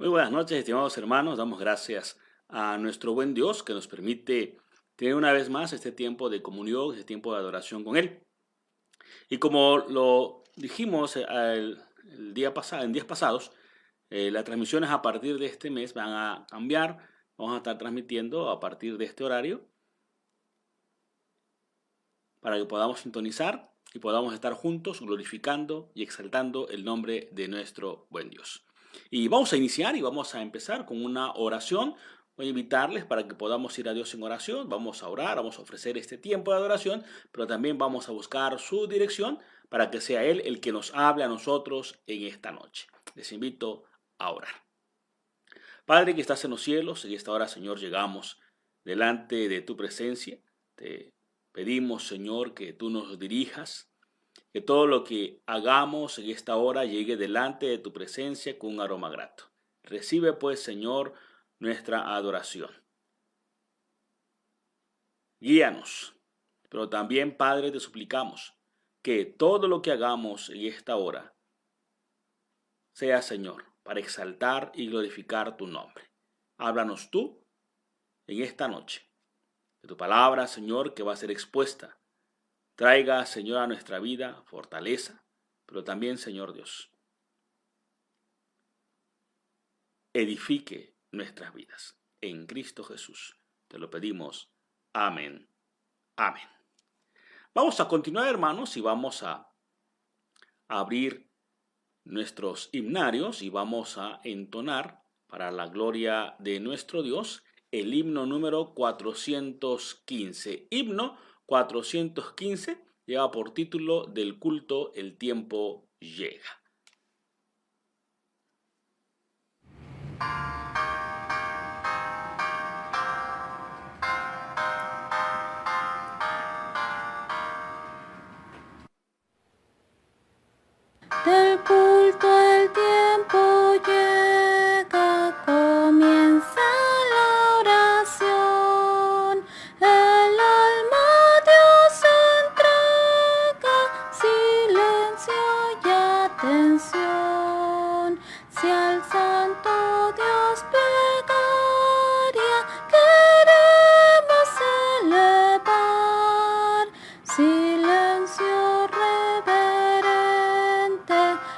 Muy buenas noches, estimados hermanos. Damos gracias a nuestro buen Dios que nos permite tener una vez más este tiempo de comunión, este tiempo de adoración con Él. Y como lo dijimos el día pasado, en días pasados, las transmisiones a partir de este mes van a cambiar. Vamos a estar transmitiendo a partir de este horario para que podamos sintonizar y podamos estar juntos glorificando y exaltando el nombre de nuestro buen Dios. Y vamos a iniciar y vamos a empezar con una oración. Voy a invitarles para que podamos ir a Dios en oración. Vamos a orar, vamos a ofrecer este tiempo de adoración, pero también vamos a buscar su dirección para que sea Él el que nos hable a nosotros en esta noche. Les invito a orar. Padre que estás en los cielos, en esta hora, Señor, llegamos delante de tu presencia. Te pedimos, Señor, que tú nos dirijas, que todo lo que hagamos en esta hora llegue delante de tu presencia con un aroma grato. Recibe, pues, Señor, nuestra adoración. Guíanos, pero también, Padre, te suplicamos que todo lo que hagamos en esta hora sea, Señor, para exaltar y glorificar tu nombre. Háblanos tú en esta noche. Que tu palabra, Señor, que va a ser expuesta, traiga, Señor, a nuestra vida fortaleza, pero también, Señor Dios, edifique nuestras vidas. En Cristo Jesús te lo pedimos. Amén. Amén. Vamos a continuar, hermanos, y vamos a abrir nuestros himnarios y vamos a entonar para la gloria de nuestro Dios el himno número 415. Himno 415 lleva por título del culto El tiempo llega. Del culto el tiempo llega, comienza la oración. El alma a Dios entrega, silencio y atención. Si al Santo Dios plegaria queremos elevar, silencio reverente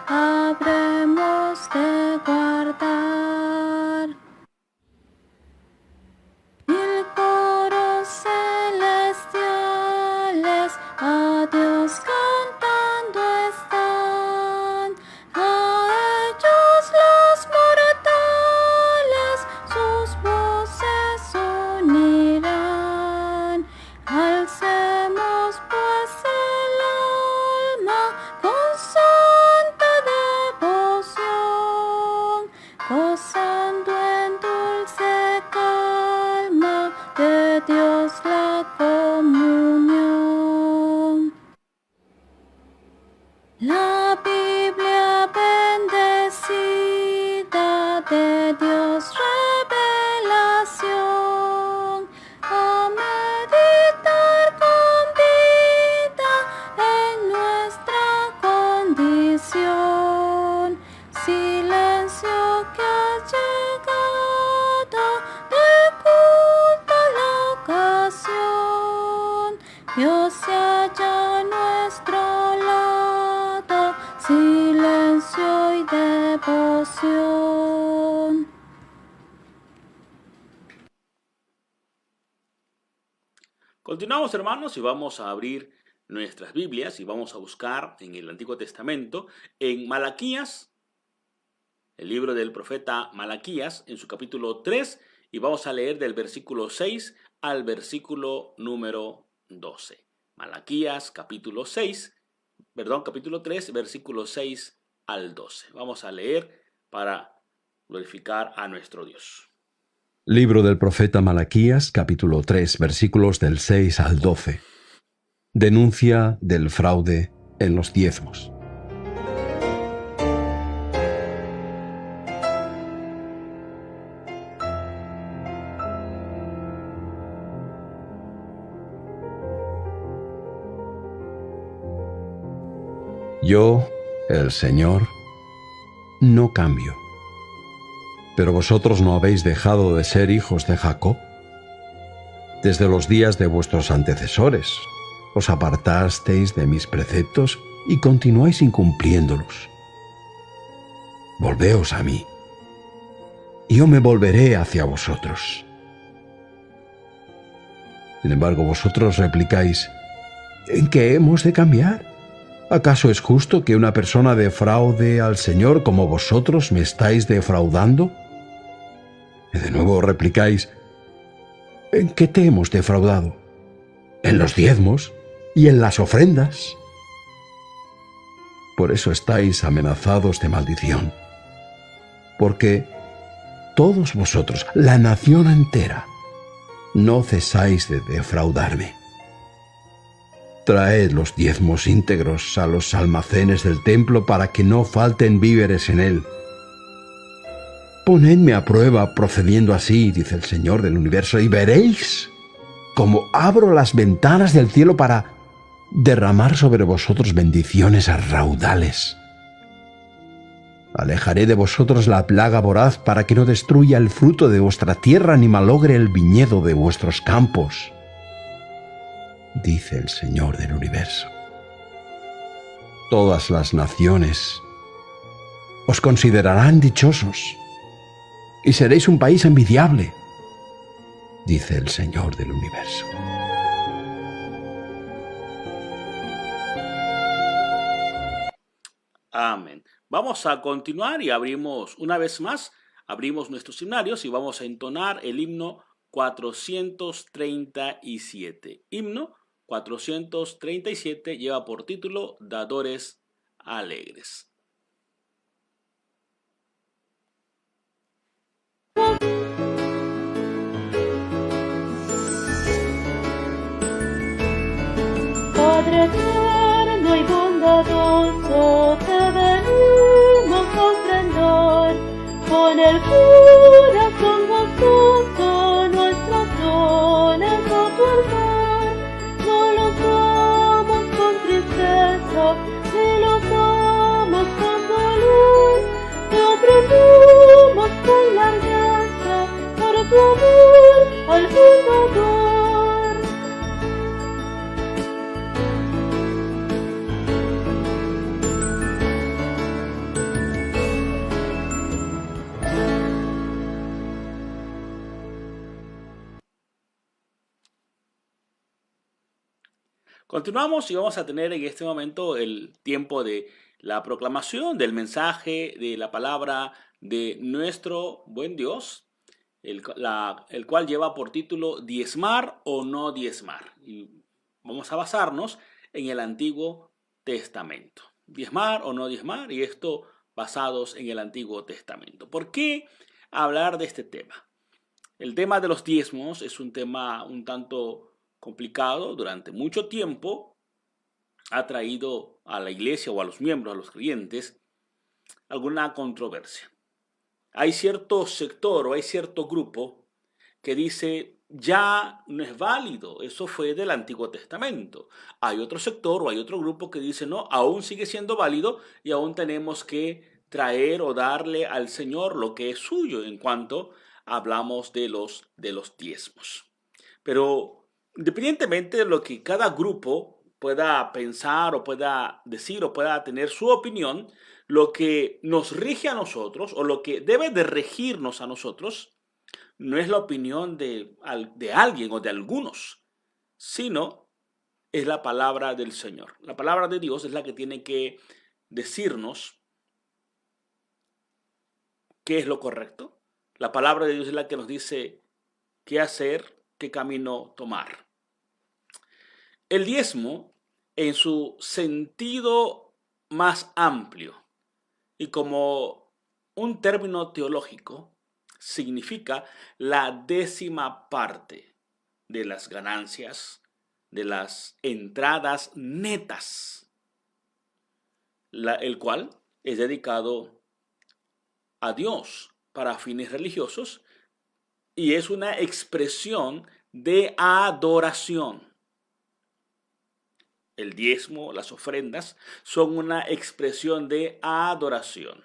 habremos de guardar. Mil coros celestiales a Dios cantando están, a ellos los mortales sus voces unirán. Alcemos pues el alma con santa devoción, gozando en dulce calma de Dios la comunión. La Biblia bendecida de Dios revelación, a meditar convida en nuestra condición. Silencio que ha llegado del culto a la ocasión. Dios se halla a nuestro lado, silencio y devoción. Continuamos, hermanos, y vamos a abrir nuestras Biblias y vamos a buscar en el Antiguo Testamento, en Malaquías, el libro del profeta Malaquías, en su capítulo 3, y vamos a leer del versículo 6 al versículo número 12. Malaquías, capítulo 3, versículo 6 al 12. Vamos a leer para glorificar a nuestro Dios. Libro del profeta Malaquías, capítulo 3, versículos del 6 al 12. Denuncia del fraude en los diezmos. Yo, el Señor, no cambio. Pero vosotros no habéis dejado de ser hijos de Jacob. Desde los días de vuestros antecesores os apartasteis de mis preceptos y continuáis incumpliéndolos. Volveos a mí, y yo me volveré hacia vosotros. Sin embargo, vosotros replicáis, ¿en qué hemos de cambiar? ¿Acaso es justo que una persona defraude al Señor como vosotros me estáis defraudando? Y de nuevo replicáis, ¿en qué te hemos defraudado? En los diezmos y en las ofrendas. Por eso estáis amenazados de maldición, porque todos vosotros, la nación entera, no cesáis de defraudarme. Traed los diezmos íntegros a los almacenes del templo para que no falten víveres en él. Ponedme a prueba procediendo así, dice el Señor del universo, y veréis cómo abro las ventanas del cielo para derramar sobre vosotros bendiciones a raudales. Alejaré de vosotros la plaga voraz para que no destruya el fruto de vuestra tierra ni malogre el viñedo de vuestros campos, dice el Señor del universo. Todas las naciones os considerarán dichosos y seréis un país envidiable, dice el Señor del universo. Amén. Vamos a continuar y abrimos una vez más, abrimos nuestros himnarios y vamos a entonar el himno 437. Himno 437 lleva por título Dadores Alegres. Padre eterno y bondadoso, te venimos con esplendor, con el corazón gozoso, nuestros dones otorgar. No los damos con tristeza, ni los damos con dolor, te ofrecemos con largueza, por tu amor al Salvador. Continuamos y vamos a tener en este momento el tiempo de la proclamación del mensaje de la palabra de nuestro buen Dios, el cual lleva por título Diezmar o no diezmar. Y vamos a basarnos en el Antiguo Testamento. Diezmar o no diezmar, y esto basados en el Antiguo Testamento. ¿Por qué hablar de este tema? El tema de los diezmos es un tema un tanto complicado. Durante mucho tiempo ha traído a la iglesia o a los miembros, a los creyentes, alguna controversia. Hay cierto sector o hay cierto grupo que dice ya no es válido, eso fue del Antiguo Testamento. Hay otro sector o hay otro grupo que dice no, aún sigue siendo válido y aún tenemos que traer o darle al Señor lo que es suyo en cuanto hablamos de los diezmos. Pero independientemente de lo que cada grupo pueda pensar o pueda decir o pueda tener su opinión, lo que nos rige a nosotros o lo que debe de regirnos a nosotros no es la opinión de alguien o de algunos, sino es la palabra del Señor. La palabra de Dios es la que tiene que decirnos qué es lo correcto. La palabra de Dios es la que nos dice qué hacer, qué camino tomar. El diezmo, en su sentido más amplio y como un término teológico, significa la 10ª parte de las ganancias, de las entradas netas, el cual es dedicado a Dios para fines religiosos y es una expresión de adoración. El diezmo, las ofrendas, son una expresión de adoración.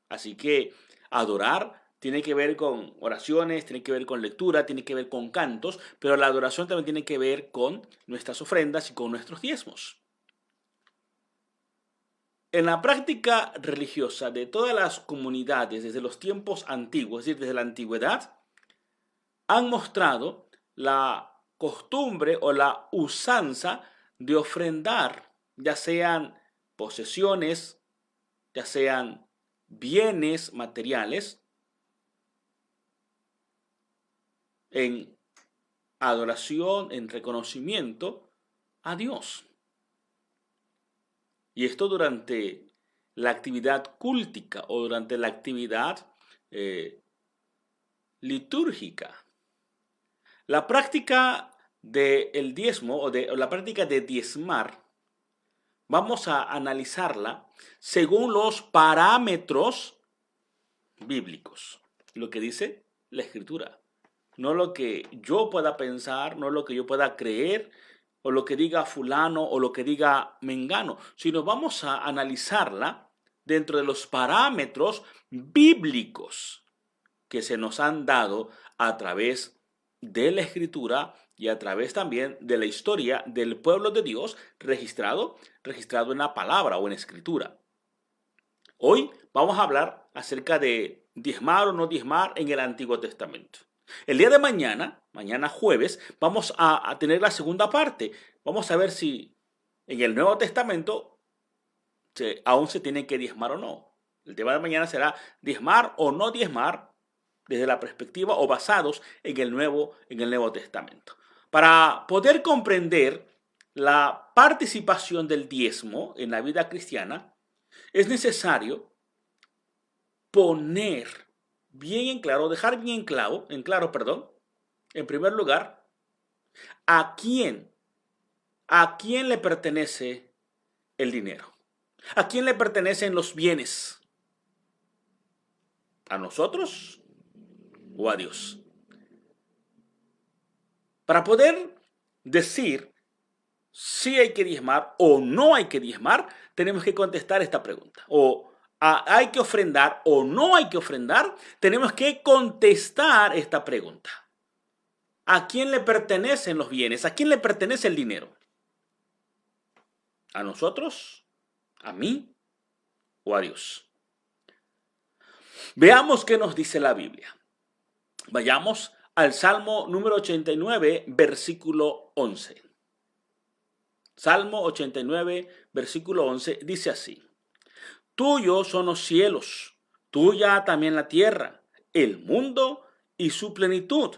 Así que adorar tiene que ver con oraciones, tiene que ver con lectura, tiene que ver con cantos, pero la adoración también tiene que ver con nuestras ofrendas y con nuestros diezmos. En la práctica religiosa de todas las comunidades desde los tiempos antiguos, es decir, desde la antigüedad, han mostrado la costumbre o la usanza de ofrendar, ya sean posesiones, ya sean bienes materiales, en adoración, en reconocimiento a Dios. Y esto durante la actividad cúltica o durante la actividad litúrgica. La práctica del diezmo o la práctica de diezmar, vamos a analizarla según los parámetros bíblicos, lo que dice la Escritura. No lo que yo pueda pensar, no lo que yo pueda creer, o lo que diga fulano o lo que diga mengano, sino vamos a analizarla dentro de los parámetros bíblicos que se nos han dado a través de la Escritura y a través también de la historia del pueblo de Dios registrado en la palabra o en Escritura. Hoy vamos a hablar acerca de diezmar o no diezmar en el Antiguo Testamento. El día de mañana jueves, vamos a tener la segunda parte. Vamos a ver si en el Nuevo Testamento aún se tiene que diezmar o no. El tema de mañana será diezmar o no diezmar desde la perspectiva o basados en el Nuevo Testamento. Para poder comprender la participación del diezmo en la vida cristiana, es necesario poner bien en claro, dejar bien en claro, en primer lugar, ¿a quién le pertenece el dinero? ¿A quién le pertenecen los bienes? ¿A nosotros o a Dios? Para poder decir si hay que diezmar o no hay que diezmar, tenemos que contestar esta pregunta. O ¿hay que ofrendar o no hay que ofrendar? Tenemos que contestar esta pregunta. ¿A quién le pertenecen los bienes? ¿A quién le pertenece el dinero? ¿A nosotros? ¿A mí? ¿O a Dios? Veamos qué nos dice la Biblia. Vayamos al Salmo número 89, versículo 11. Salmo 89, versículo 11, dice así: Tuyos son los cielos, tuya también la tierra, el mundo y su plenitud,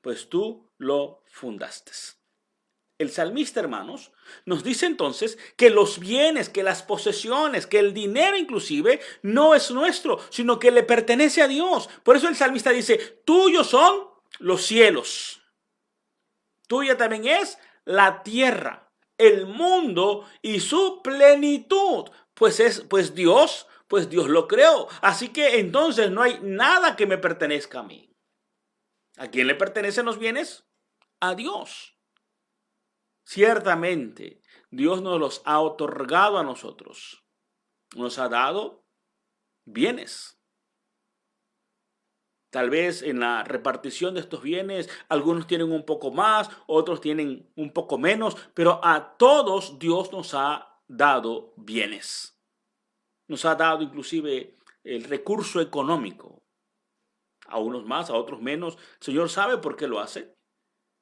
pues tú lo fundaste. El salmista, hermanos, nos dice entonces que los bienes, que las posesiones, que el dinero inclusive no es nuestro, sino que le pertenece a Dios. Por eso el salmista dice, tuyos son los cielos, tuya también es la tierra, el mundo y su plenitud. Pues Dios lo creó. Así que entonces no hay nada que me pertenezca a mí. ¿A quién le pertenecen los bienes? A Dios. Ciertamente, Dios nos los ha otorgado a nosotros. Nos ha dado bienes. Tal vez en la repartición de estos bienes, algunos tienen un poco más, otros tienen un poco menos, pero a todos Dios nos ha dado bienes. Nos ha dado inclusive el recurso económico. A unos más, a otros menos. El Señor sabe por qué lo hace,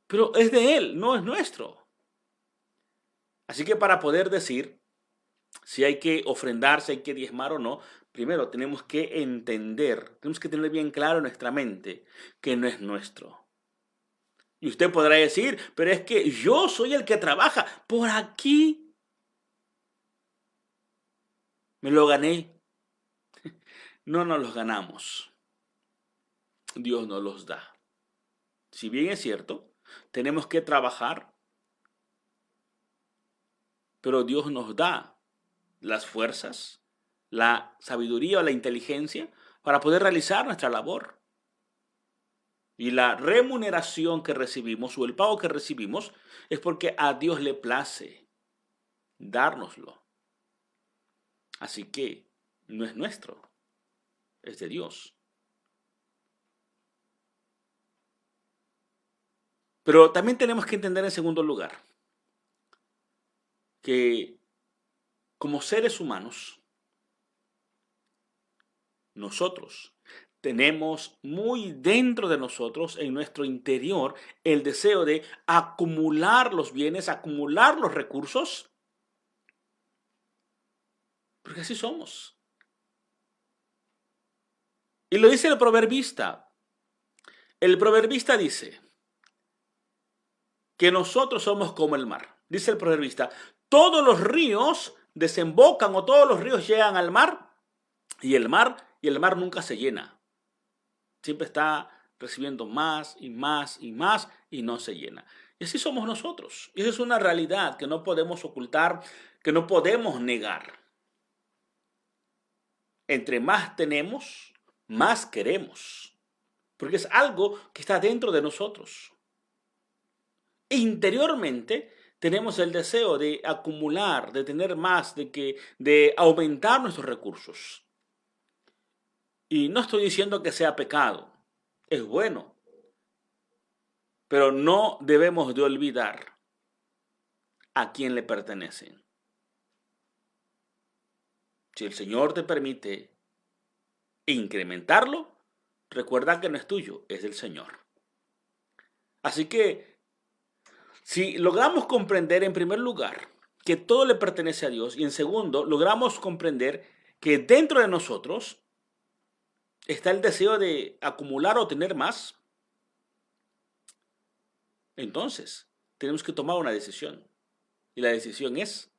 pero es de Él, no es nuestro. Así que para poder decir si hay que ofrendar, si hay que diezmar o no, primero tenemos que entender, tenemos que tener bien claro en nuestra mente que no es nuestro. Y usted podrá decir, pero es que yo soy el que trabaja por aquí. Me lo gané. No nos los ganamos. Dios nos los da. Si bien es cierto, tenemos que trabajar, pero Dios nos da las fuerzas, la sabiduría o la inteligencia para poder realizar nuestra labor. Y la remuneración que recibimos o el pago que recibimos es porque a Dios le place dárnoslo. Así que no es nuestro, es de Dios. Pero también tenemos que entender en segundo lugar que como seres humanos, nosotros tenemos muy dentro de nosotros, en nuestro interior, el deseo de acumular los bienes, acumular los recursos, porque así somos. Y lo dice el proverbista. El proverbista dice que nosotros somos como el mar. Dice el proverbista, todos los ríos desembocan o todos los ríos llegan al mar y el mar nunca se llena. Siempre está recibiendo más y más y más y no se llena. Y así somos nosotros. Y esa es una realidad que no podemos ocultar, que no podemos negar. Entre más tenemos, más queremos. Porque es algo que está dentro de nosotros. Interiormente tenemos el deseo de acumular, de tener más, de aumentar nuestros recursos. Y no estoy diciendo que sea pecado, es bueno. Pero no debemos de olvidar a quién le pertenecen. Si el Señor te permite incrementarlo, recuerda que no es tuyo, es del Señor. Así que, si logramos comprender en primer lugar que todo le pertenece a Dios y en segundo, logramos comprender que dentro de nosotros está el deseo de acumular o tener más, entonces tenemos que tomar una decisión. Y la decisión es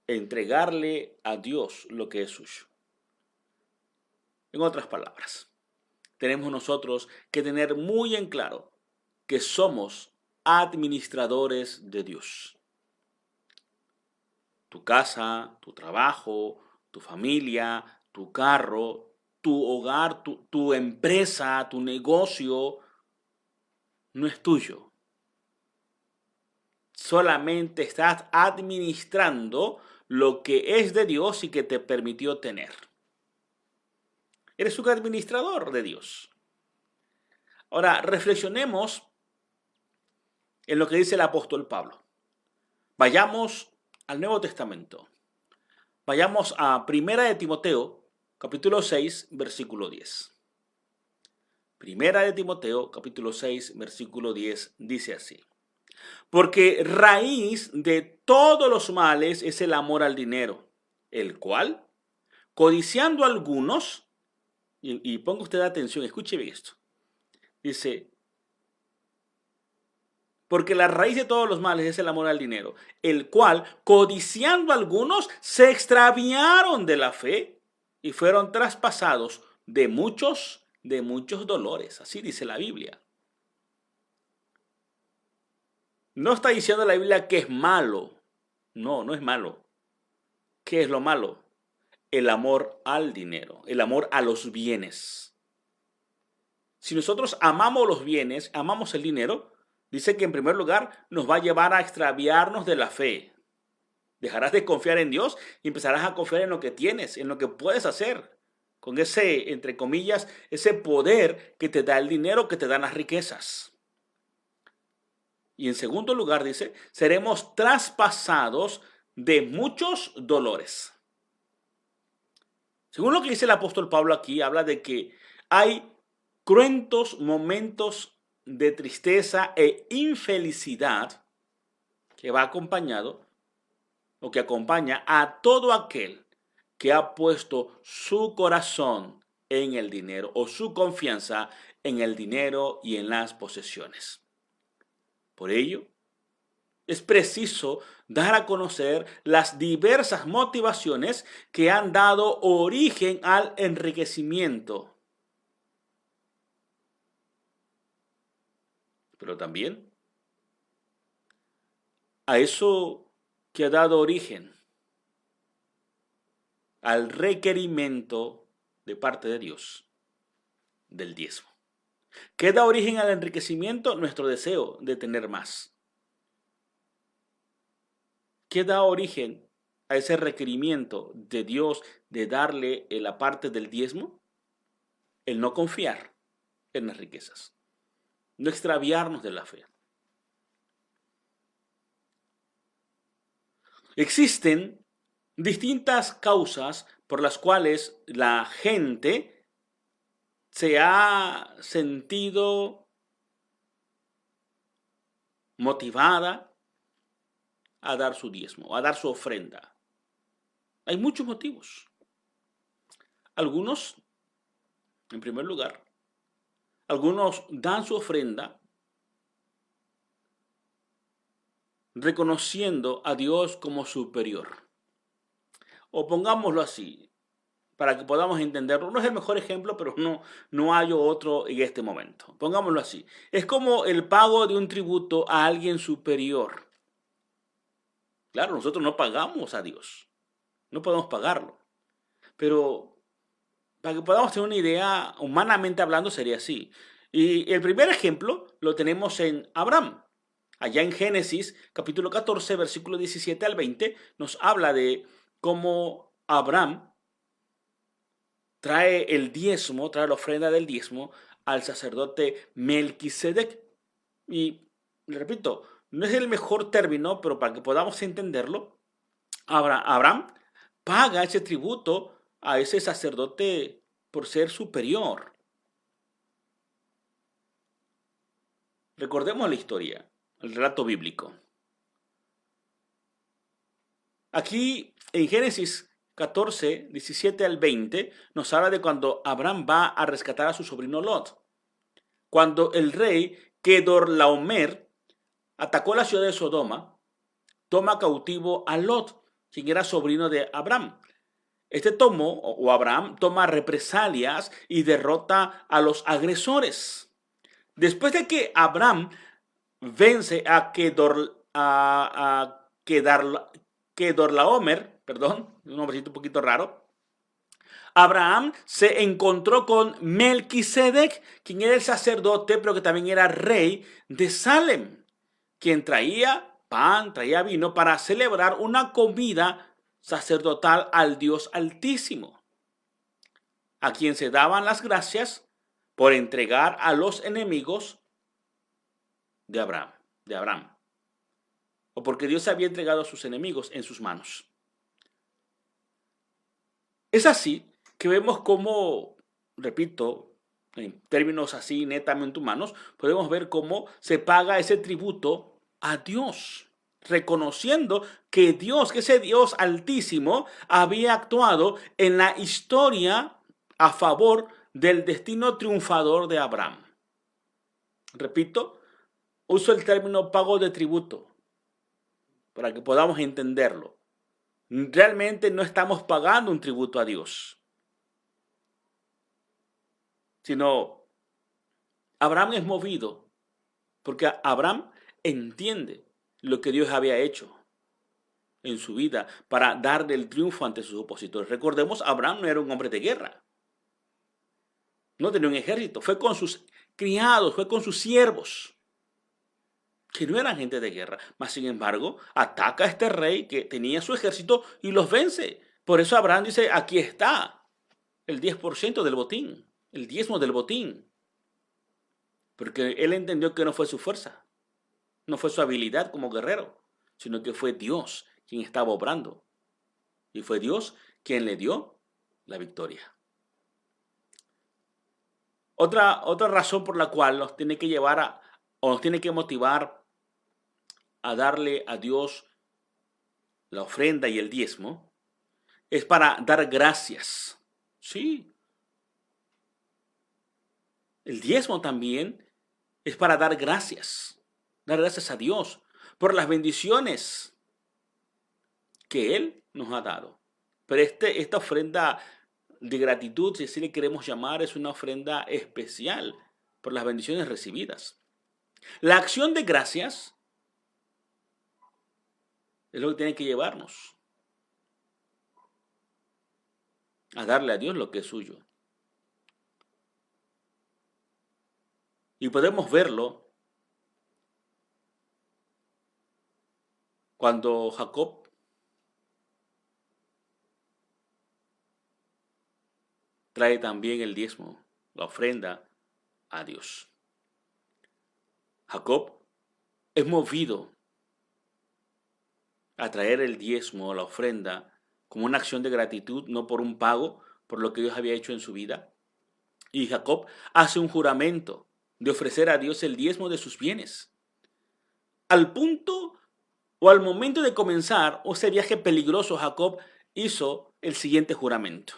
entregarle a Dios lo que es suyo. En otras palabras, tenemos nosotros que tener muy en claro que somos administradores de Dios. Tu casa, tu trabajo, tu familia, tu carro, tu hogar, tu empresa, tu negocio, no es tuyo. Solamente estás administrando lo que es de Dios y que te permitió tener. Eres un administrador de Dios. Ahora, reflexionemos en lo que dice el apóstol Pablo. Vayamos al Nuevo Testamento. Vayamos a Primera de Timoteo, capítulo 6, versículo 10. Primera de Timoteo, capítulo 6, versículo 10, dice así. Porque raíz de todos los males es el amor al dinero, el cual, codiciando algunos, y ponga usted atención, escuche bien esto. Dice, porque la raíz de todos los males es el amor al dinero, el cual, codiciando algunos, se extraviaron de la fe y fueron traspasados de muchos dolores. Así dice la Biblia. No está diciendo la Biblia que es malo. No, no es malo. ¿Qué es lo malo? El amor al dinero, el amor a los bienes. Si nosotros amamos los bienes, amamos el dinero, dice que en primer lugar nos va a llevar a extraviarnos de la fe. Dejarás de confiar en Dios y empezarás a confiar en lo que tienes, en lo que puedes hacer. Con ese, entre comillas, ese poder que te da el dinero, que te dan las riquezas. Y en segundo lugar dice, seremos traspasados de muchos dolores. Según lo que dice el apóstol Pablo aquí, habla de que hay cruentos momentos de tristeza e infelicidad que va acompañado o que acompaña a todo aquel que ha puesto su corazón en el dinero o su confianza en el dinero y en las posesiones. Por ello, es preciso dar a conocer las diversas motivaciones que han dado origen al enriquecimiento. Pero también a eso que ha dado origen al requerimiento de parte de Dios del diezmo. ¿Qué da origen al enriquecimiento? Nuestro deseo de tener más. ¿Qué da origen a ese requerimiento de Dios de darle la parte del diezmo? El no confiar en las riquezas. no extraviarnos de la fe. Existen distintas causas por las cuales la gente se ha sentido motivada a dar su diezmo, a dar su ofrenda. Hay muchos motivos. Algunos, en primer lugar, algunos dan su ofrenda reconociendo a Dios como superior. O pongámoslo así, para que podamos entenderlo. No es el mejor ejemplo, pero no hay otro en este momento. Pongámoslo así. Es como el pago de un tributo a alguien superior. Claro, nosotros no pagamos a Dios. No podemos pagarlo. Pero para que podamos tener una idea, humanamente hablando, sería así. Y el primer ejemplo lo tenemos en Abraham. Allá en Génesis, capítulo 14, versículo 17 al 20, nos habla de cómo Abraham trae el diezmo, trae la ofrenda del diezmo al sacerdote Melquisedec. Y repito, no es el mejor término, pero para que podamos entenderlo, Abraham paga ese tributo a ese sacerdote por ser superior. Recordemos la historia, el relato bíblico. Aquí en Génesis 14, 17 al 20, nos habla de cuando Abraham va a rescatar a su sobrino Lot. Cuando el rey Kedorlaomer atacó la ciudad de Sodoma, toma cautivo a Lot, quien era sobrino de Abraham. Abraham toma represalias y derrota a los agresores. Después de que Abraham vence a Kedorlaomer, un nombrecito un poquito raro, Abraham se encontró con Melquisedec, quien era el sacerdote, pero que también era rey de Salem, quien traía pan, traía vino para celebrar una comida sacerdotal al Dios Altísimo, a quien se daban las gracias por entregar a los enemigos de Abraham, o porque Dios había entregado a sus enemigos en sus manos. Es así que vemos cómo, repito, en términos así netamente humanos, podemos ver cómo se paga ese tributo a Dios, reconociendo que Dios, que ese Dios altísimo, había actuado en la historia a favor del destino triunfador de Abraham. Repito, uso el término pago de tributo para que podamos entenderlo. Realmente no estamos pagando un tributo a Dios, sino Abraham es movido porque Abraham entiende lo que Dios había hecho en su vida para darle el triunfo ante sus opositores. Recordemos, Abraham no era un hombre de guerra, no tenía un ejército, fue con sus criados, fue con sus siervos, que no eran gente de guerra, mas sin embargo ataca a este rey que tenía su ejército y los vence. Por eso Abraham dice, aquí está el 10% del botín, el diezmo del botín, porque él entendió que no fue su fuerza, no fue su habilidad como guerrero, sino que fue Dios quien estaba obrando, y fue Dios quien le dio la victoria. Otra razón por la cual nos tiene que llevar o nos tiene que motivar a darle a Dios la ofrenda y el diezmo, es para dar gracias. Sí. El diezmo también es para dar gracias a Dios por las bendiciones que Él nos ha dado. Pero esta ofrenda de gratitud, si así le queremos llamar, es una ofrenda especial por las bendiciones recibidas. La acción de gracias es lo que tiene que llevarnos a darle a Dios lo que es suyo. Y podemos verlo cuando Jacob trae también el diezmo, la ofrenda a Dios. Jacob es movido a traer el diezmo, la ofrenda, como una acción de gratitud, no por un pago por lo que Dios había hecho en su vida. Y Jacob hace un juramento de ofrecer a Dios el diezmo de sus bienes. Al punto o al momento de comenzar ese viaje peligroso, Jacob hizo el siguiente juramento.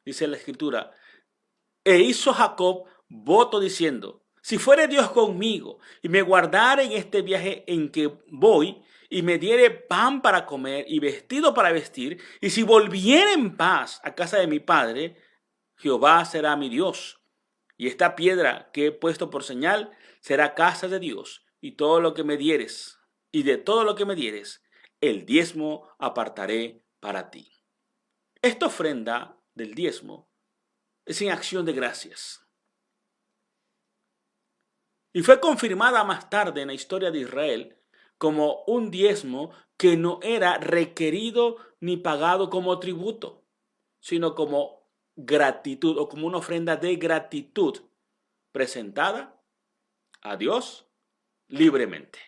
Dice la Escritura, e hizo Jacob voto diciendo, si fuere Dios conmigo y me guardare en este viaje en que voy y me diere pan para comer y vestido para vestir, y si volviere en paz a casa de mi padre, Jehová será mi Dios. Y esta piedra que he puesto por señal será casa de Dios, y todo lo que me dieres, y de todo lo que me dieres, el diezmo apartaré para ti. Esta ofrenda del diezmo es en acción de gracias. Y fue confirmada más tarde en la historia de Israel como un diezmo que no era requerido ni pagado como tributo, sino como gratitud o como una ofrenda de gratitud presentada a Dios libremente.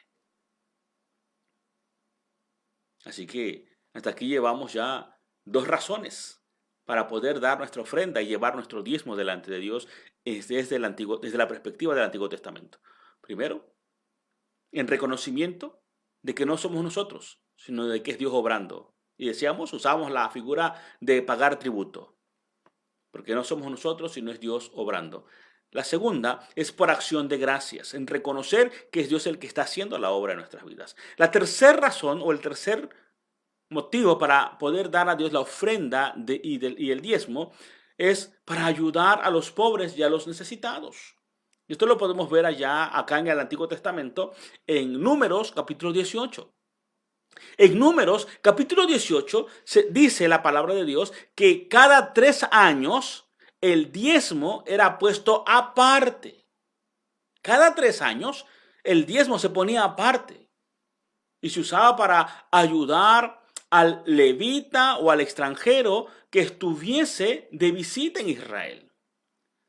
Así que hasta aquí llevamos ya 2 razones para poder dar nuestra ofrenda y llevar nuestro diezmo delante de Dios desde la perspectiva del Antiguo Testamento. Primero, en reconocimiento de que no somos nosotros, sino de que es Dios obrando. Y usamos la figura de pagar tributo, porque no somos nosotros, sino es Dios obrando. La segunda es por acción de gracias, en reconocer que es Dios el que está haciendo la obra en nuestras vidas. La tercera razón o el tercer motivo para poder dar a Dios la ofrenda y el diezmo es para ayudar a los pobres y a los necesitados. Y esto lo podemos ver acá en el Antiguo Testamento, en Números capítulo 18. En Números capítulo 18 se dice la palabra de Dios que cada 3 años el diezmo era puesto aparte. Cada 3 años el diezmo se ponía aparte y se usaba para ayudar al levita o al extranjero que estuviese de visita en Israel.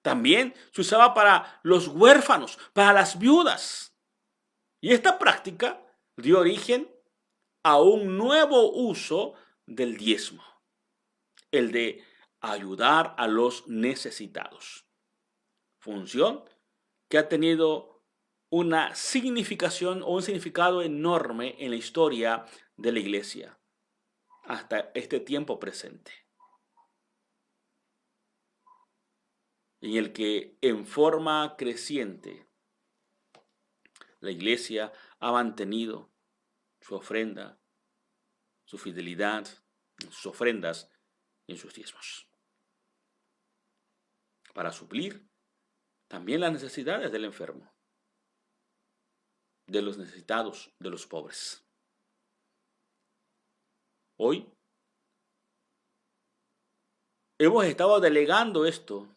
También se usaba para los huérfanos, para las viudas. Y esta práctica dio origen a un nuevo uso del diezmo, el de ayudar a los necesitados. Función que ha tenido una significación o un significado enorme en la historia de la iglesia hasta este tiempo presente, en el que en forma creciente la iglesia ha mantenido su ofrenda, su fidelidad en sus ofrendas y en sus diezmos, para suplir también las necesidades del enfermo, de los necesitados, de los pobres. Hoy hemos estado delegando esto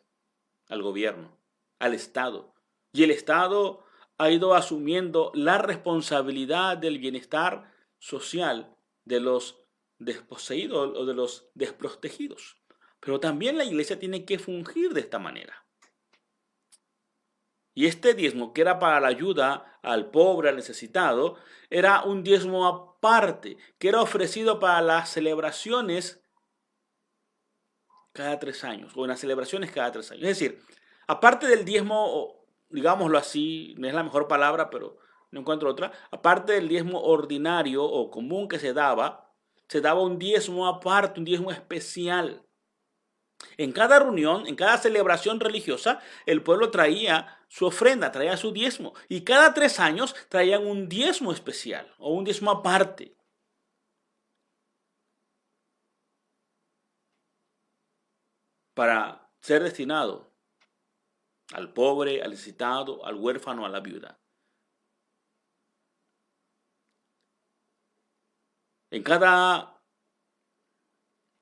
al gobierno, al Estado, y el Estado ha ido asumiendo la responsabilidad del bienestar social de los desposeídos o de los desprotegidos. Pero también la iglesia tiene que fungir de esta manera. Y este diezmo, que era para la ayuda al pobre, al necesitado, era un diezmo aparte, que era ofrecido para las celebraciones cada 3 años, o en las celebraciones cada 3 años. Es decir, aparte del diezmo, digámoslo así, no es la mejor palabra, pero no encuentro otra, aparte del diezmo ordinario o común que se daba un diezmo aparte, un diezmo especial. En cada reunión, en cada celebración religiosa, el pueblo traía su ofrenda, traía su diezmo, y cada 3 años traían un diezmo especial o un diezmo aparte. Para ser destinado al pobre, al necesitado, al huérfano, a la viuda. En cada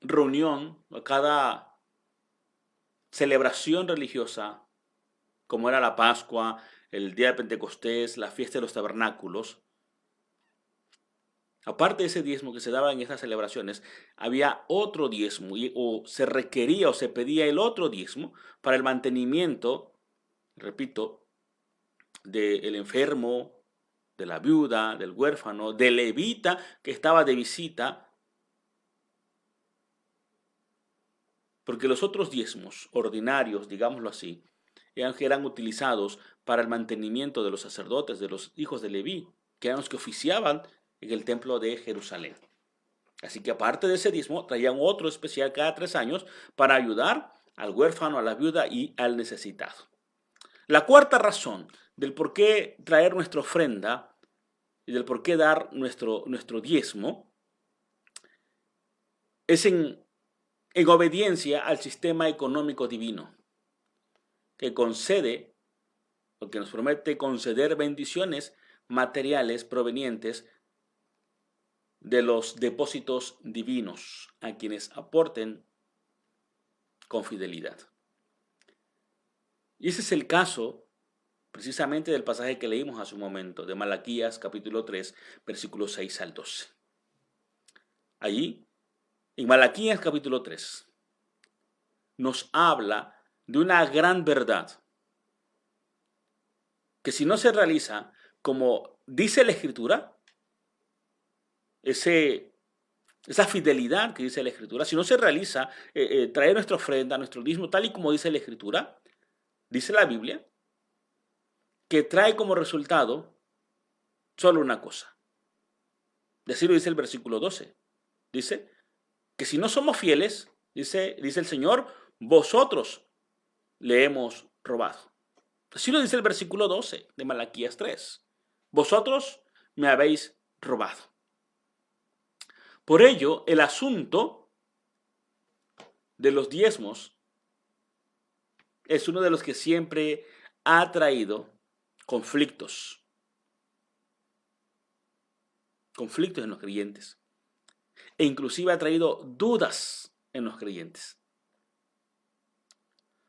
reunión, cada celebración religiosa, como era la Pascua, el día de Pentecostés, la fiesta de los tabernáculos, aparte de ese diezmo que se daba en estas celebraciones, había otro diezmo, o se requería o se pedía el otro diezmo para el mantenimiento, repito, del enfermo, de la viuda, del huérfano, del levita que estaba de visita, porque los otros diezmos ordinarios, digámoslo así, eran utilizados para el mantenimiento de los sacerdotes, de los hijos de Leví, que eran los que oficiaban en el templo de Jerusalén. Así que aparte de ese diezmo, traían otro especial cada 3 años para ayudar al huérfano, a la viuda y al necesitado. La cuarta razón del por qué traer nuestra ofrenda y del por qué dar nuestro diezmo es en obediencia al sistema económico divino, que concede, o que nos promete conceder bendiciones materiales provenientes de los depósitos divinos a quienes aporten con fidelidad. Y ese es el caso precisamente del pasaje que leímos hace un momento, de Malaquías capítulo 3, versículos 6 al 12. Allí, en Malaquías capítulo 3, nos habla de una gran verdad, que si no se realiza como dice la Escritura, esa fidelidad que dice la Escritura, si no se realiza, traer nuestra ofrenda, nuestro diezmo, tal y como dice la Escritura, dice la Biblia, que trae como resultado solo una cosa. Así lo dice el versículo 12. Dice que si no somos fieles, dice el Señor, vosotros le hemos robado. Así lo dice el versículo 12 de Malaquías 3. Vosotros me habéis robado. Por ello, el asunto de los diezmos es uno de los que siempre ha traído conflictos en los creyentes, e inclusive ha traído dudas en los creyentes.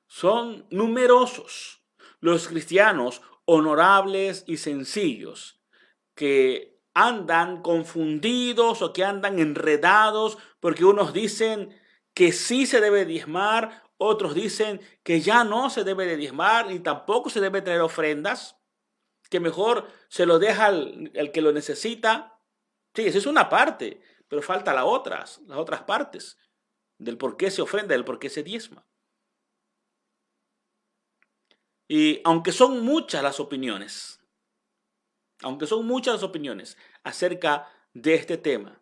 Son numerosos los cristianos honorables y sencillos que andan confundidos o que andan enredados porque unos dicen que sí se debe diezmar, otros dicen que ya no se debe de diezmar y tampoco se debe traer ofrendas, que mejor se lo deja al que lo necesita. Sí, esa es una parte, pero falta las otras partes del por qué se ofrenda, del por qué se diezma. Y aunque son muchas las opiniones acerca de este tema,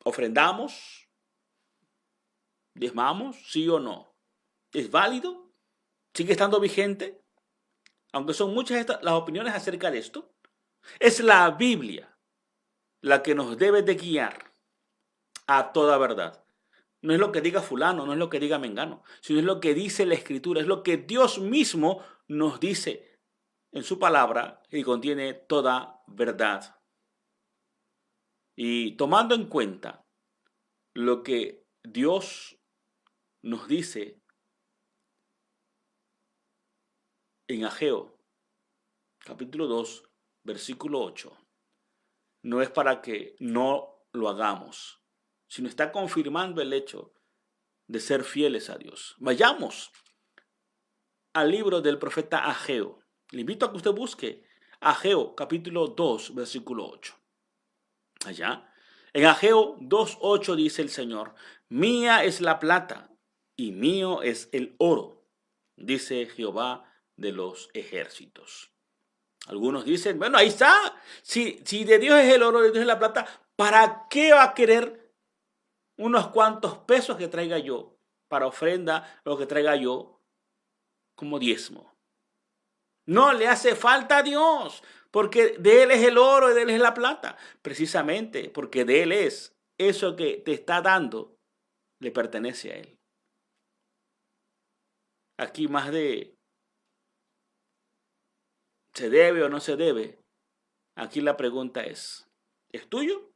¿ofrendamos? ¿Diezmamos? ¿Sí o no? ¿Es válido? ¿Sigue estando vigente? Aunque son muchas las opiniones acerca de esto, es la Biblia la que nos debe de guiar a toda verdad. No es lo que diga fulano, no es lo que diga mengano, sino es lo que dice la Escritura, es lo que Dios mismo nos dice en su palabra y contiene toda verdad. Y tomando en cuenta lo que Dios nos dice en Ageo, capítulo 2, versículo 8, no es para que no lo hagamos, sino está confirmando el hecho de ser fieles a Dios. Vayamos al libro del profeta Ageo. Le invito a que usted busque Ageo, capítulo 2, versículo 8. Allá, en Ageo 2:8 dice el Señor, mía es la plata y mío es el oro, dice Jehová de los ejércitos. Algunos dicen, bueno, ahí está, si de Dios es el oro, de Dios es la plata, ¿para qué va a querer unos cuantos pesos que traiga yo para ofrenda, lo que traiga yo como diezmo? No le hace falta a Dios, porque de Él es el oro y de Él es la plata. Precisamente porque de Él es eso que te está dando, le pertenece a Él. Aquí más de ¿se debe o no se debe? Aquí la pregunta ¿es tuyo?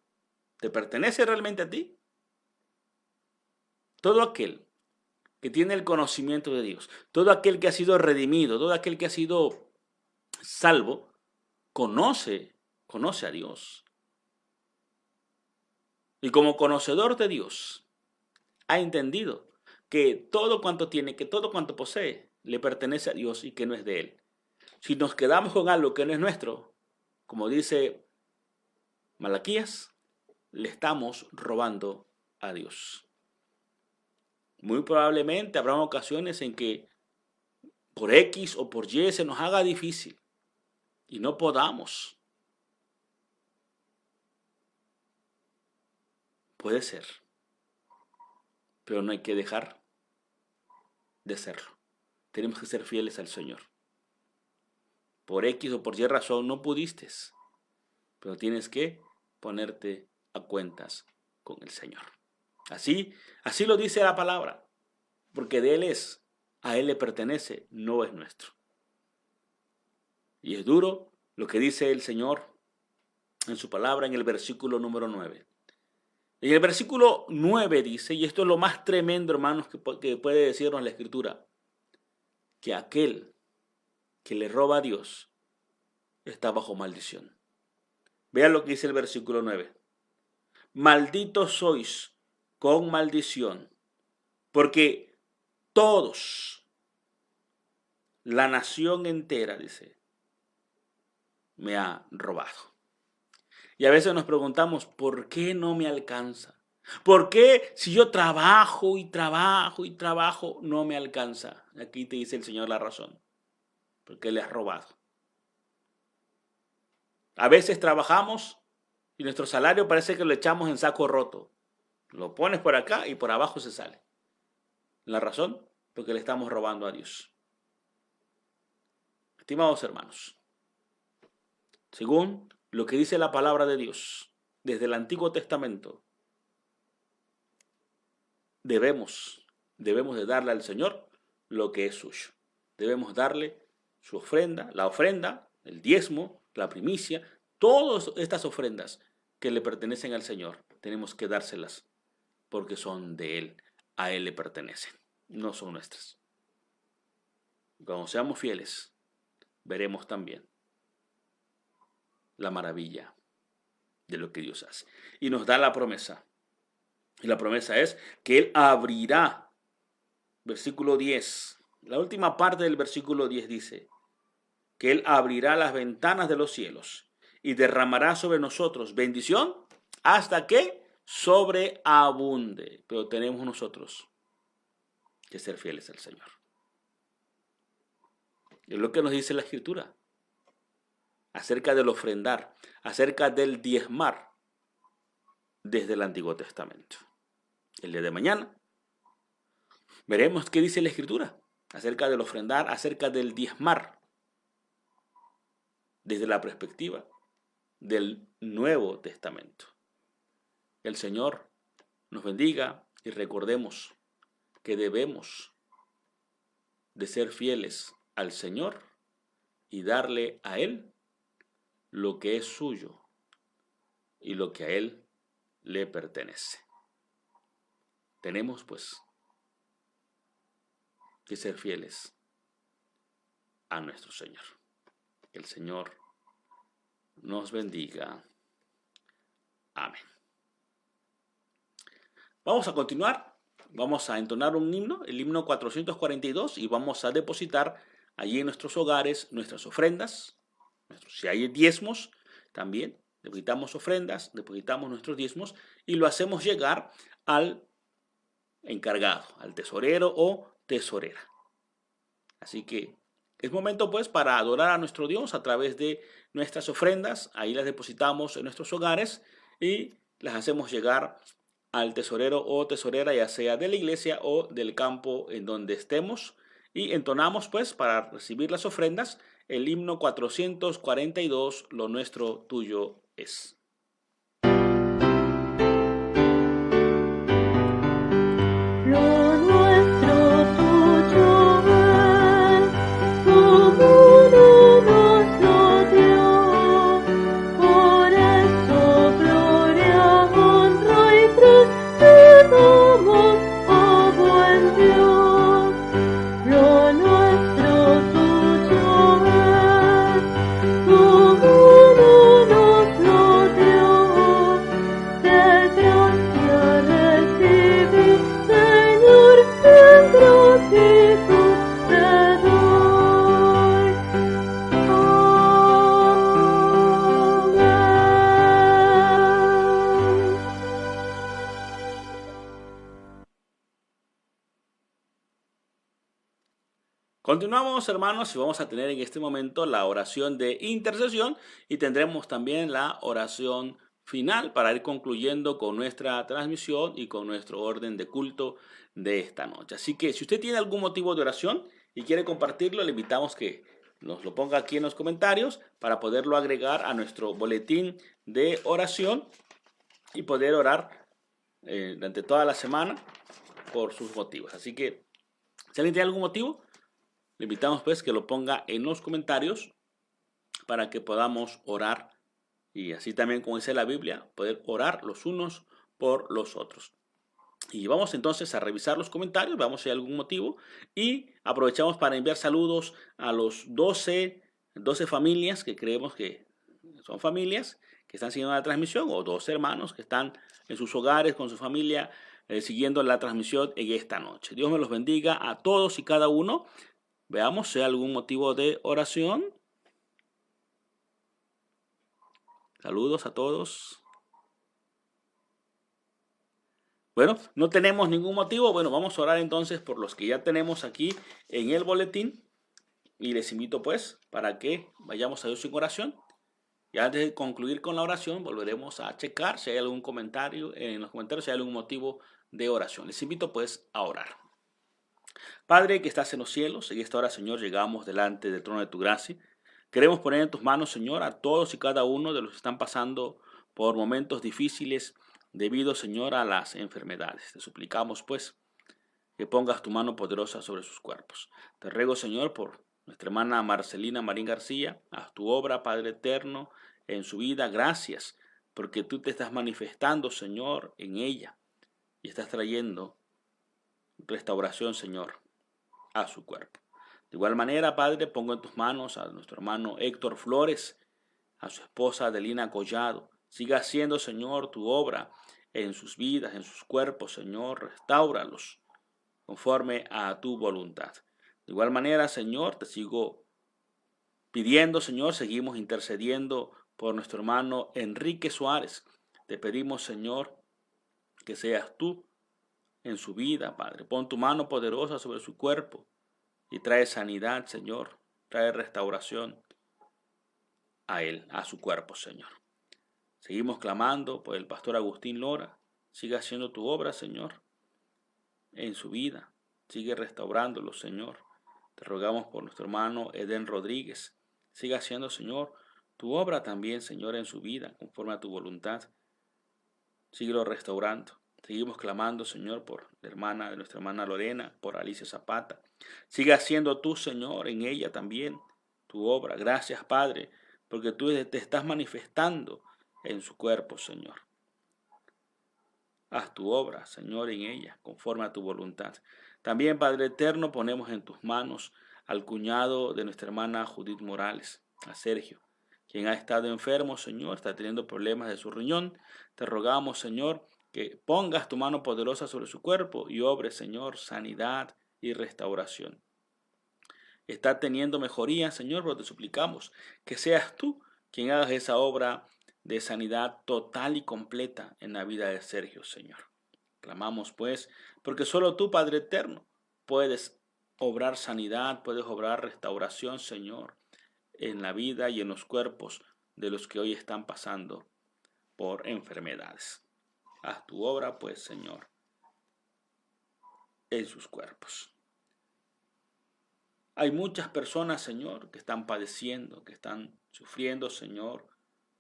¿Te pertenece realmente a ti? Todo aquel que tiene el conocimiento de Dios, todo aquel que ha sido redimido, todo aquel que ha sido salvo, conoce a Dios. Y como conocedor de Dios, ha entendido que todo cuanto tiene, que todo cuanto posee, le pertenece a Dios y que no es de Él. Si nos quedamos con algo que no es nuestro, como dice Malaquías, le estamos robando a Dios. Muy probablemente habrá ocasiones en que por X o por Y se nos haga difícil y no podamos. Puede ser, pero no hay que dejar de serlo. Tenemos que ser fieles al Señor. Por X o por Y razón no pudiste, pero tienes que ponerte a cuentas con el Señor. Así lo dice la palabra, porque de Él es, a Él le pertenece, no es nuestro. Y es duro lo que dice el Señor en su palabra en el versículo número 9. En el versículo 9 dice, y esto es lo más tremendo, hermanos, que puede decirnos la Escritura, que aquel que le roba a Dios está bajo maldición. Vean lo que dice el versículo 9. Malditos sois con maldición, porque todos, la nación entera, dice, me ha robado. Y a veces nos preguntamos, ¿por qué no me alcanza? ¿Por qué si yo trabajo y trabajo y trabajo no me alcanza? Aquí te dice el Señor la razón. Porque le has robado. A veces trabajamos y nuestro salario parece que lo echamos en saco roto. Lo pones por acá y por abajo se sale. La razón, porque le estamos robando a Dios. Estimados hermanos, según lo que dice la palabra de Dios desde el Antiguo Testamento, debemos de darle al Señor lo que es suyo. Debemos darle su ofrenda, la ofrenda, el diezmo, la primicia, todas estas ofrendas que le pertenecen al Señor. Tenemos que dárselas porque son de Él, a Él le pertenecen, no son nuestras. Cuando seamos fieles, veremos también la maravilla de lo que Dios hace. Y nos da la promesa. Y la promesa es que Él abrirá, versículo 10, la última parte del versículo 10 dice, que Él abrirá las ventanas de los cielos y derramará sobre nosotros bendición hasta que sobreabunde. Pero tenemos nosotros que ser fieles al Señor. Es lo que nos dice la Escritura acerca del ofrendar, acerca del diezmar desde el Antiguo Testamento. El día de mañana veremos qué dice la Escritura acerca del ofrendar, acerca del diezmar desde la perspectiva del Nuevo Testamento. El Señor nos bendiga y recordemos que debemos de ser fieles al Señor y darle a Él lo que es suyo y lo que a Él le pertenece. Tenemos pues que ser fieles a nuestro Señor. Que el Señor nos bendiga. Amén. Vamos a continuar. Vamos a entonar un himno, el himno 442, y vamos a depositar allí en nuestros hogares nuestras ofrendas. Si hay diezmos, también depositamos ofrendas, depositamos nuestros diezmos y lo hacemos llegar al encargado, al tesorero o tesorera. Así que es momento pues para adorar a nuestro Dios a través de nuestras ofrendas. Ahí las depositamos en nuestros hogares y las hacemos llegar al tesorero o tesorera, ya sea de la iglesia o del campo en donde estemos. Y entonamos pues para recibir las ofrendas el himno 442, lo nuestro tuyo es. Lo Continuamos, hermanos, y vamos a tener en este momento la oración de intercesión y tendremos también la oración final para ir concluyendo con nuestra transmisión y con nuestro orden de culto de esta noche. Así que si usted tiene algún motivo de oración y quiere compartirlo, le invitamos que nos lo ponga aquí en los comentarios para poderlo agregar a nuestro boletín de oración y poder orar durante toda la semana por sus motivos. Así que si alguien tiene algún motivo, le invitamos pues que lo ponga en los comentarios para que podamos orar y así también, como dice la Biblia, poder orar los unos por los otros. Y vamos entonces a revisar los comentarios, veamos si hay algún motivo y aprovechamos para enviar saludos a los 12 familias que creemos que son familias que están siguiendo la transmisión, o 12 hermanos que están en sus hogares con su familia siguiendo la transmisión en esta noche. Dios me los bendiga a todos y cada uno. Veamos si hay algún motivo de oración. Saludos a todos. Bueno, no tenemos ningún motivo. Bueno, vamos a orar entonces por los que ya tenemos aquí en el boletín. Y les invito pues para que vayamos a Dios en oración. Y antes de concluir con la oración, volveremos a checar si hay algún comentario, en los comentarios si hay algún motivo de oración. Les invito pues a orar. Padre que estás en los cielos, en esta hora, Señor, llegamos delante del trono de tu gracia. Queremos poner en tus manos, Señor, a todos y cada uno de los que están pasando por momentos difíciles debido, Señor, a las enfermedades. Te suplicamos, pues, que pongas tu mano poderosa sobre sus cuerpos. Te ruego, Señor, por nuestra hermana Marcelina Marín García, haz tu obra, Padre eterno, en su vida. Gracias, porque tú te estás manifestando, Señor, en ella y estás trayendo restauración, Señor, a su cuerpo. De igual manera, Padre, pongo en tus manos a nuestro hermano Héctor Flores, a su esposa Adelina Collado. Siga haciendo, Señor, tu obra en sus vidas, en sus cuerpos, Señor. Restáuralos conforme a tu voluntad. De igual manera, Señor, te sigo pidiendo, Señor, seguimos intercediendo por nuestro hermano Enrique Suárez. Te pedimos, Señor, que seas tú en su vida, Padre. Pon tu mano poderosa sobre su cuerpo y trae sanidad, Señor. Trae restauración a él, a su cuerpo, Señor. Seguimos clamando por el pastor Agustín Lora. Siga haciendo tu obra, Señor, en su vida. Sigue restaurándolo, Señor. Te rogamos por nuestro hermano Edén Rodríguez. Siga haciendo, Señor, tu obra también, Señor, en su vida, conforme a tu voluntad. Síguelo restaurando. Seguimos clamando, Señor, por la hermana de nuestra hermana Lorena, por Alicia Zapata. Siga haciendo tú, Señor, en ella también tu obra. Gracias, Padre, porque tú te estás manifestando en su cuerpo, Señor. Haz tu obra, Señor, en ella, conforme a tu voluntad. También, Padre eterno, ponemos en tus manos al cuñado de nuestra hermana Judith Morales, a Sergio, quien ha estado enfermo, Señor, está teniendo problemas de su riñón. Te rogamos, Señor, que pongas tu mano poderosa sobre su cuerpo y obre, Señor, sanidad y restauración. Está teniendo mejoría, Señor, pero te suplicamos que seas tú quien hagas esa obra de sanidad total y completa en la vida de Sergio, Señor. Clamamos, pues, porque solo tú, Padre eterno, puedes obrar sanidad, puedes obrar restauración, Señor, en la vida y en los cuerpos de los que hoy están pasando por enfermedades. Haz tu obra, pues, Señor, en sus cuerpos. Hay muchas personas, Señor, que están padeciendo, que están sufriendo, Señor,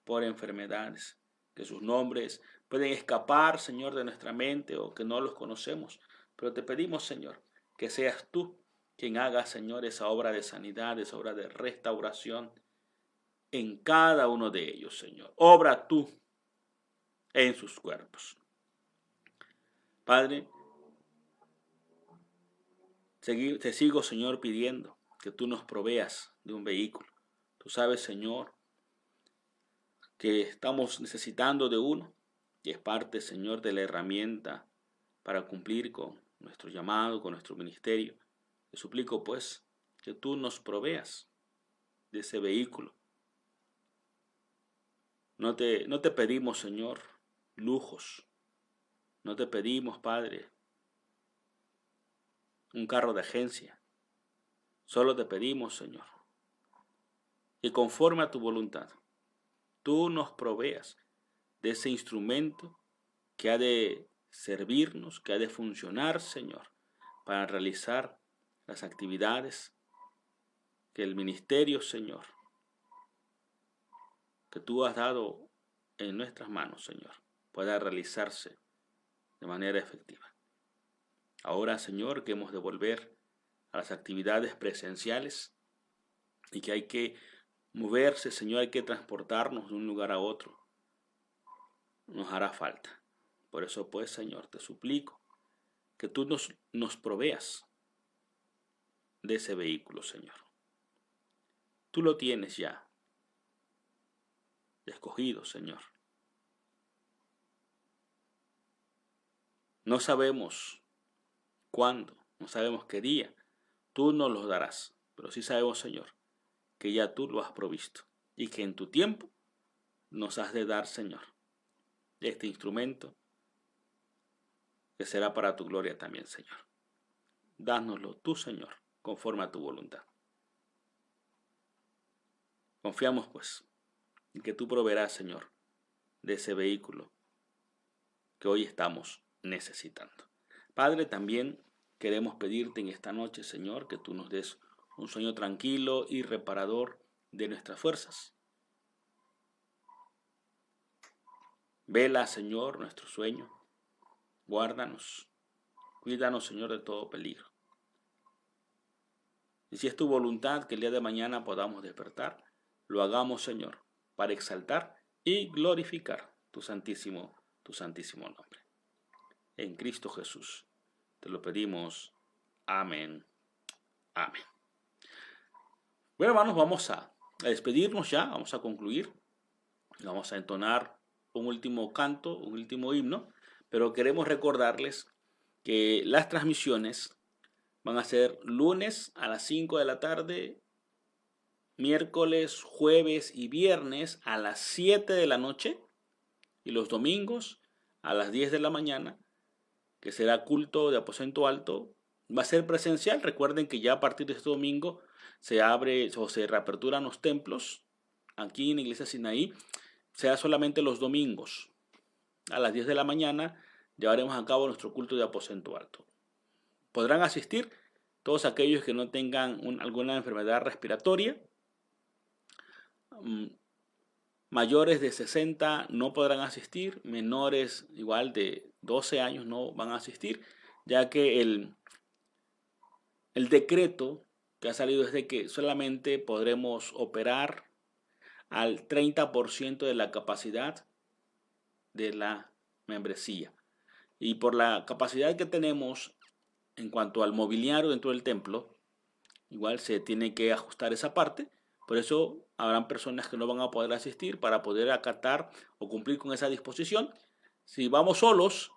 por enfermedades, que sus nombres pueden escapar, Señor, de nuestra mente o que no los conocemos. Pero te pedimos, Señor, que seas tú quien haga, Señor, esa obra de sanidad, esa obra de restauración en cada uno de ellos, Señor. Obra tú en sus cuerpos. Padre, te sigo, Señor, pidiendo que tú nos proveas de un vehículo. Tú sabes, Señor, que estamos necesitando de uno, y es parte, Señor, de la herramienta para cumplir con nuestro llamado, con nuestro ministerio. Te suplico, pues, que tú nos proveas de ese vehículo. No te pedimos, Señor, lujos. No te pedimos, Padre, un carro de agencia. Solo te pedimos, Señor, que conforme a tu voluntad, tú nos proveas de ese instrumento que ha de servirnos, que ha de funcionar, Señor, para realizar las actividades que el ministerio, Señor, que tú has dado en nuestras manos, Señor, pueda realizarse de manera efectiva. Ahora, Señor, que hemos de volver a las actividades presenciales y que hay que moverse, Señor, hay que transportarnos de un lugar a otro, nos hará falta. Por eso, pues, Señor, te suplico que tú nos proveas de ese vehículo, Señor. Tú lo tienes ya escogido, Señor. No sabemos cuándo, no sabemos qué día, tú nos lo darás, pero sí sabemos, Señor, que ya tú lo has provisto y que en tu tiempo nos has de dar, Señor, este instrumento que será para tu gloria también, Señor. Dánoslo tú, Señor, conforme a tu voluntad. Confiamos, pues, en que tú proveerás, Señor, de ese vehículo que hoy estamos necesitando. Padre, también queremos pedirte en esta noche, Señor, que tú nos des un sueño tranquilo y reparador de nuestras fuerzas. Vela, Señor, nuestro sueño. Guárdanos. Cuídanos, Señor, de todo peligro. Y si es tu voluntad que el día de mañana podamos despertar, lo hagamos, Señor, para exaltar y glorificar tu santísimo nombre. En Cristo Jesús te lo pedimos. Amén. Amén. Bueno, hermanos, vamos a despedirnos ya, vamos a concluir. Vamos a entonar un último canto, un último himno, pero queremos recordarles que las transmisiones van a ser lunes a las 5 de la tarde, miércoles, jueves y viernes a las 7 de la noche y los domingos a las 10 de la mañana, que será culto de aposento alto. Va a ser presencial. Recuerden que ya a partir de este domingo se abre o se reaperturan los templos aquí en la iglesia Sinaí. Será solamente los domingos a las 10 de la mañana llevaremos a cabo nuestro culto de aposento alto. Podrán asistir todos aquellos que no tengan alguna enfermedad respiratoria. Mayores de 60 no podrán asistir, menores igual de 12 años no van a asistir, ya que el decreto que ha salido es de que solamente podremos operar al 30% de la capacidad de la membresía. Y por la capacidad que tenemos en cuanto al mobiliario dentro del templo, igual se tiene que ajustar esa parte. Por eso habrán personas que no van a poder asistir para poder acatar o cumplir con esa disposición. Si vamos solos,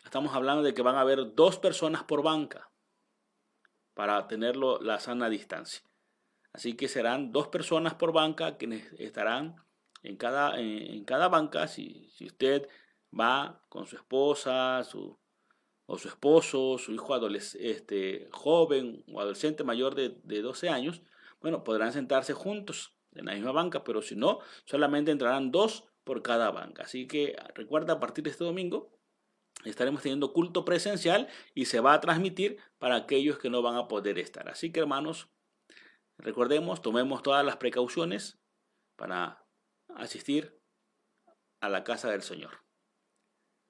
estamos hablando de que van a haber 2 personas por banca para tener la sana distancia. Así que serán 2 personas por banca quienes estarán en cada banca. Si usted va con su esposa o su esposo, su hijo joven o adolescente mayor de 12 años, bueno, podrán sentarse juntos en la misma banca, pero si no, solamente entrarán 2 por cada banca. Así que recuerda, a partir de este domingo estaremos teniendo culto presencial y se va a transmitir para aquellos que no van a poder estar. Así que, hermanos, recordemos, tomemos todas las precauciones para asistir a la casa del Señor.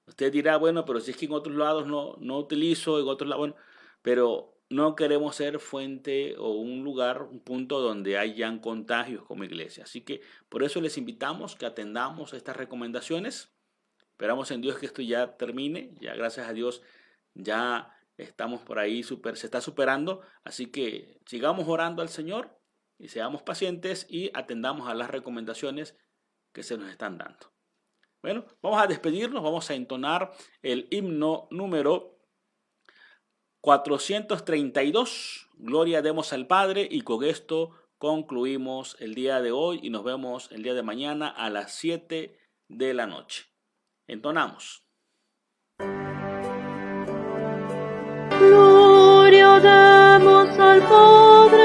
Usted dirá, bueno, pero si es que en otros lados no utilizo, en otros lados, bueno, pero no queremos ser fuente o un lugar, un punto donde hayan contagios como iglesia. Así que por eso les invitamos que atendamos estas recomendaciones. Esperamos en Dios que esto ya termine. Ya gracias a Dios ya estamos por ahí, se está superando. Así que sigamos orando al Señor y seamos pacientes y atendamos a las recomendaciones que se nos están dando. Bueno, vamos a despedirnos, vamos a entonar el himno número 432, Gloria demos al Padre, y con esto concluimos el día de hoy y nos vemos el día de mañana a las 7 de la noche. Entonamos. Gloria demos al Padre